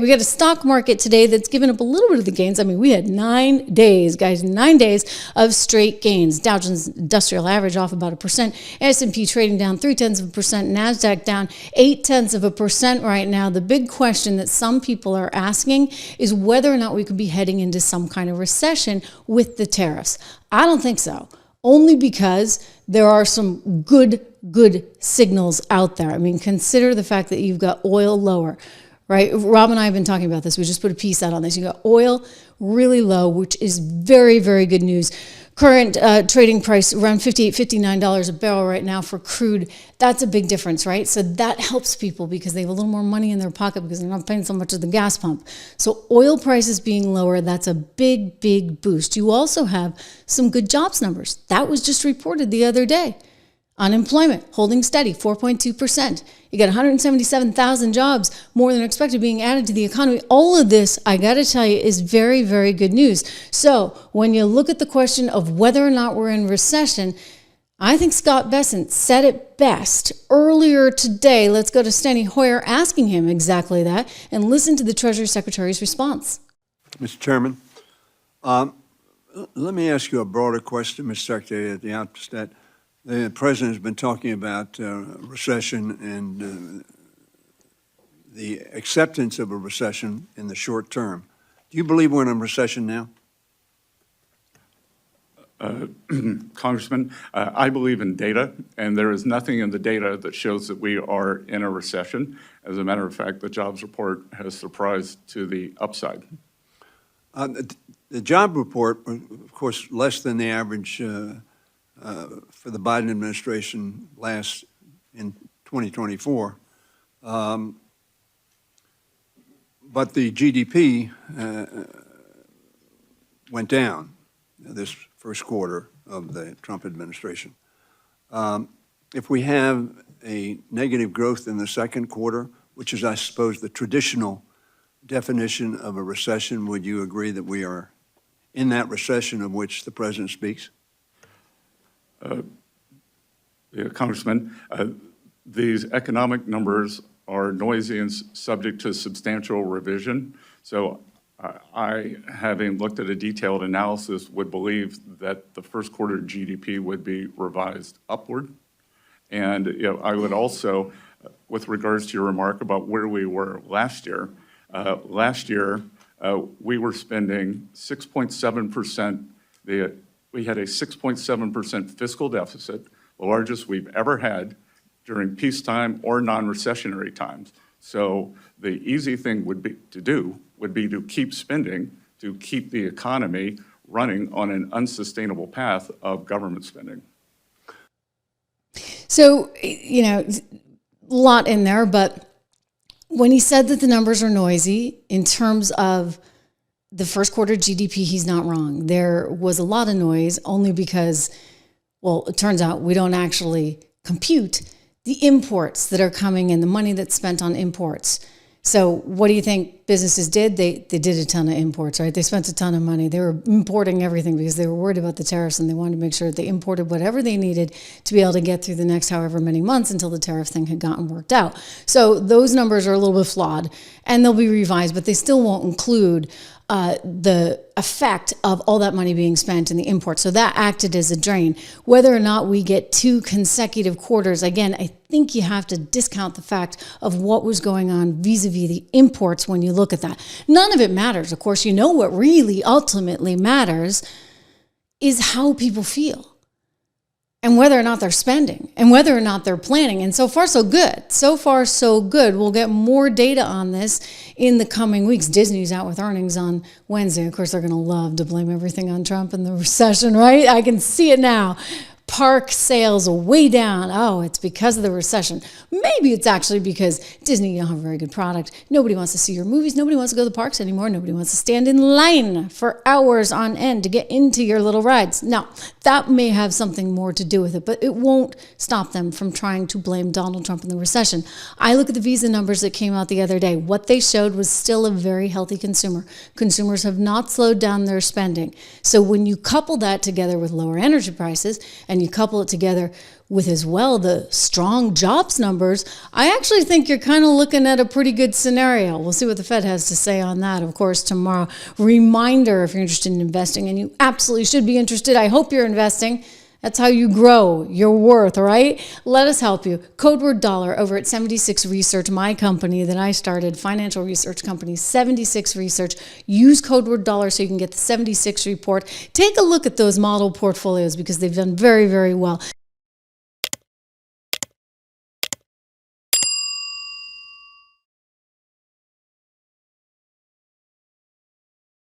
We got a stock market today that's given up a little bit of the gains. I mean, we had 9 days, guys, 9 days of straight gains. Dow Jones Industrial Average off about 1%. S&P trading down 0.3%. NASDAQ down 0.8% right now. The big question that some people are asking is whether or not we could be heading into some kind of recession with the tariffs. I don't think so. Only because there are some good signals out there. I mean, consider the fact that you've got oil lower. Right? Rob and I have been talking about this. We just put a piece out on this. You got oil really low, which is very, very good news. Current trading price around $58, $59 a barrel right now for crude. That's a big difference, right? So that helps people because they have a little more money in their pocket because they're not paying so much at the gas pump. So oil prices being lower, that's a big boost. You also have some good jobs numbers. That was just reported the other day. Unemployment holding steady, 4.2%. You got 177,000 jobs, more than expected, being added to the economy. All of this, I got to tell you, is very, very good news. So when you look at the question of whether or not we're in recession, I think Scott Bessent said it best earlier today. Let's go to Steny Hoyer asking him exactly that and listen to the Treasury Secretary's response. Mr. Chairman, let me ask you a broader question, Mr. Secretary, at the outset. The President has been talking about recession and the acceptance of a recession in the short term. Do you believe we're in a recession now? Congressman, I believe in data, and there is nothing in the data that shows that we are in a recession. As a matter of fact, the jobs report has surprised to the upside. The job report, of course, less than the average for the Biden administration last in 2024. But the GDP went down this first quarter of the Trump administration. If we have a negative growth in the second quarter, which is, I suppose, the traditional definition of a recession, would you agree that we are in that recession of which the President speaks? Congressman, these economic numbers are noisy and subject to substantial revision. So I, having looked at a detailed analysis, would believe that the first quarter GDP would be revised upward. And I would also, with regards to your remark about where we were last year, we were spending 6.7%. We had a 6.7% fiscal deficit, the largest we've ever had during peacetime or non-recessionary times. So the easy thing would be to keep spending, to keep the economy running on an unsustainable path of government spending. So, a lot in there, but when he said that the numbers are noisy in terms of the first quarter GDP, he's not wrong. There was a lot of noise only because, well, it turns out we don't actually compute the imports that are coming in, the money that's spent on imports. So what do you think businesses did? They did a ton of imports, right? They spent a ton of money. They were importing everything because they were worried about the tariffs and they wanted to make sure that they imported whatever they needed to be able to get through the next however many months until the tariff thing had gotten worked out. So those numbers are a little bit flawed and they'll be revised, but they still won't include the effect of all that money being spent in the import. So that acted as a drain. Whether or not we get 2 consecutive quarters, again, I think you have to discount the fact of what was going on vis-a-vis the imports when you look at that. None of it matters. Of course, what really ultimately matters is how people feel and whether or not they're spending and whether or not they're planning. And so far, so good. So far, so good. We'll get more data on this in the coming weeks. Disney's out with earnings on Wednesday. Of course, they're going to love to blame everything on Trump and the recession, right? I can see it now. Park sales are way down. Oh, it's because of the recession. Maybe it's actually because Disney, you don't have a very good product. Nobody wants to see your movies. Nobody wants to go to the parks anymore. Nobody wants to stand in line for hours on end to get into your little rides. Now, that may have something more to do with it, but it won't stop them from trying to blame Donald Trump and the recession. I look at the Visa numbers that came out the other day. What they showed was still a very healthy consumer. Consumers have not slowed down their spending. So when you couple that together with lower energy prices and you couple it together with as well the strong jobs numbers, I actually think you're kind of looking at a pretty good scenario. We'll see what the Fed has to say on that, of course, tomorrow. Reminder, if you're interested in investing, and you absolutely should be interested, I hope you're investing. That's how you grow your worth, all right? Let us help you. Code word dollar over at 76 Research, my company that I started, financial research company, 76 Research. Use code word dollar so you can get the 76 report. Take a look at those model portfolios because they've done very, very well.